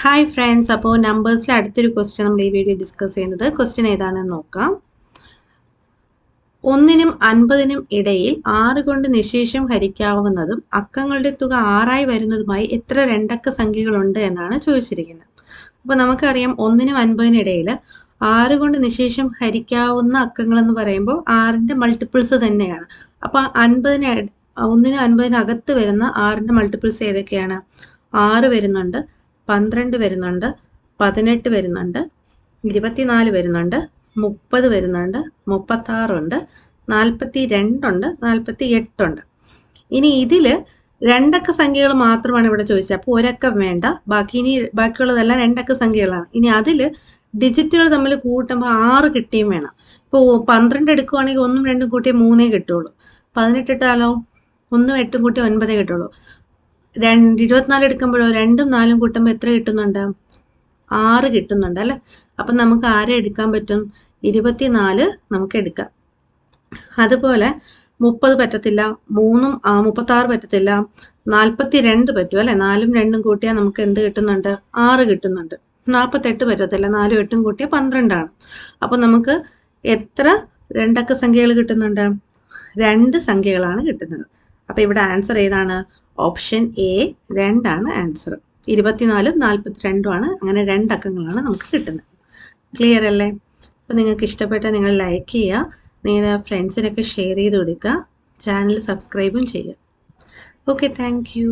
Hi friends, അപ്പോൾ നമ്പേഴ്സിലെ അടുത്തൊരു question നമ്മൾ ഈ വീഡിയോ ഡിസ്കസ് ചെയ്യുന്നത്. ക്വസ്റ്റ്യൻ ഏതാണെന്ന് നോക്കാം. 1നും 50നും ഇടയിൽ 6 കൊണ്ട് നിശേഷം ഹരിക്കാവുന്നതും അക്കങ്ങളുടെ തുക 6ആയി വരുന്നതുമായി എത്ര രണ്ടക്ക സംഖ്യകളുണ്ട് എന്നാണ് ചോദിച്ചിരിക്കുന്നത്. അപ്പോൾ നമുക്കറിയാം 1നും 50നും ഇടയിൽ 6 കൊണ്ട് നിശേഷം ഹരിക്കാവുന്ന അക്കങ്ങൾ എന്ന് പറയുമ്പോൾ 6ന്റെ മൾട്ടിപ്പിൾസ് തന്നെയാണ്. അപ്പോൾ 1നും 50നും അകത്ത് വരുന്ന 6ന്റെ മൾട്ടിപ്പിൾസ് ഏതൊക്കെയാണ്? 6 വരുന്നുണ്ട്, 12 വരുന്നുണ്ട്, 18 വരുന്നുണ്ട്, 24 വരുന്നുണ്ട്, 30 വരുന്നുണ്ട്, 36 ഉണ്ട്, 42 ഉണ്ട്, 48 ഉണ്ട്. ഇനി ഇതിൽ രണ്ടക്ക സംഖ്യകൾ മാത്രമാണ് ഇവിടെ ചോദിച്ചത്. അപ്പോൾ ഒരക്കം വേണ്ട, ബാക്കിയുള്ളതെല്ലാം രണ്ടക്ക സംഖ്യകളാണ്. ഇനി അതിൽ ഡിജിറ്റുകൾ തമ്മിൽ കൂട്ടുമ്പോൾ 6 കിട്ടിയും വേണം. ഇപ്പോൾ 12 എടുക്കുവാണെങ്കിൽ 1ഉം 2ഉം കൂട്ടിയേ 3 കിട്ടുള്ളൂ. 18 ഇട്ടാലോ 1ഉം 8ഉം കൂട്ടി 9 കിട്ടുള്ളൂ. 24 എടുക്കുമ്പോഴോ 2ഉം 4ഉം കൂട്ടുമ്പോൾ എത്ര കിട്ടുന്നുണ്ട്? 6 കിട്ടുന്നുണ്ട് അല്ലേ? അപ്പം നമുക്ക് ആരെ എടുക്കാൻ പറ്റും? 24 നമുക്ക് എടുക്കാം. അതുപോലെ 30 പറ്റത്തില്ല, 36 പറ്റത്തില്ല, 42 പറ്റും അല്ലേ? 4ഉം 2ഉം കൂട്ടിയാൽ നമുക്ക് എന്ത് കിട്ടുന്നുണ്ട്? 6 കിട്ടുന്നുണ്ട്. 48 പറ്റത്തില്ല, 4ഉം 8ഉം കൂട്ടിയാൽ 12 ആണ്. അപ്പം നമുക്ക് എത്ര രണ്ടക്ക സംഖ്യകൾ കിട്ടുന്നുണ്ട്? 2 സംഖ്യകളാണ് കിട്ടുന്നത്. അപ്പം ഇവിടെ ആൻസർ ഏതാണ്? ഓപ്ഷൻ എ 2 ആണ് ആൻസർ. 24ഉം 42ഉം ആണ്. അങ്ങനെ രണ്ടക്കങ്ങളാണ് നമുക്ക് കിട്ടുന്നത്. ക്ലിയർ അല്ലേ? അപ്പോൾ നിങ്ങൾക്ക് ഇഷ്ടപ്പെട്ടാൽ നിങ്ങൾ ലൈക്ക് ചെയ്യുക, നിങ്ങളുടെ ഫ്രണ്ട്സിനൊക്കെ ഷെയർ ചെയ്ത് കൊടുക്കുക, ചാനൽ സബ്സ്ക്രൈബും ചെയ്യുക. Okay, thank you.